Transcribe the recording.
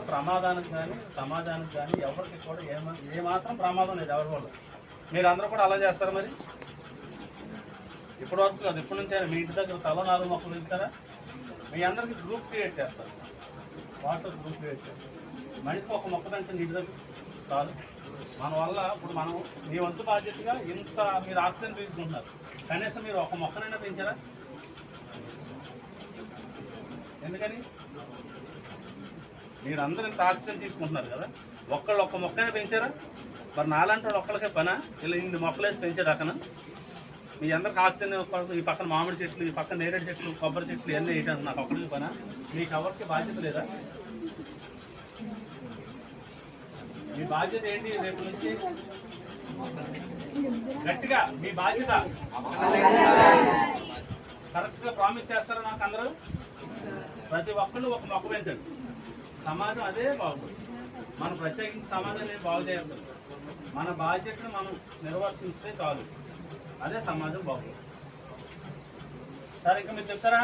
ప్రమాదానికి కానీ సమాజానికి కానీ ఎవరికి కూడా ఏమాత్రం ప్రమాదం లేదు ఎవరి వల్ల. మీరు అందరూ కూడా అలా చేస్తారు మరి? ఇప్పటి వరకు కాదు, ఇప్పటి నుంచి మీ ఇంటి దగ్గర తల 4 మొక్కలు ఇస్తారా? మీ అందరికీ గ్రూప్ క్రియేట్ చేస్తారు, వాట్సాప్ గ్రూప్ క్రియేట్ చేస్తారు. మనిషికి ఒక మొక్క పెంచండి ఇంటి దగ్గర చాలు. మన వల్ల ఇప్పుడు మనం మీ వంతు బాధ్యతగా ఇంత మీరు ఆక్సిజన్ తీసుకుంటున్నారు, కనీసం మీరు ఒక మొక్కనైనా పెంచారా? ఎందుకని? మీరు అందరూ ఇంత ఆక్సిజన్ తీసుకుంటున్నారు కదా, ఒక్క మొక్కైనా పెంచారా? మరి నాలంటి వాళ్ళు ఒక్కరికే పనా ఇలా ఇన్ని మొక్కలు వేసి పెంచారు అక్కడ? మీ అందరికి ఆక్సిజన్ ఈ పక్కన మామిడి చెట్లు, ఈ పక్కన నేరేడు చెట్లు, కొబ్బరి చెట్లు ఇవన్నీ వేయటానికి నాకు ఒక్కరికి పనా? మీకు ఎవరికి బాధ్యత లేదా? మీ బాధ్యత ఏంటి రేపు నుంచి? గట్టిగా మీ బాధ్యత కరెక్ట్గా ప్రామిస్ చేస్తారా నాకు అందరూ? ప్రతి ఒక్కళ్ళు ఒక మొక్క పెంచండి, సమాజం అదే బాగుంటుంది. మనం ప్రత్యేకించి సమాజం ఏం బాగు చేయగలుగుతాం, మన బాధ్యతను మనం నిర్వర్తిస్తే చాలు, అదే సమాజం బాగుంటుంది. సరే ఇంకా మీరు చెప్తారా?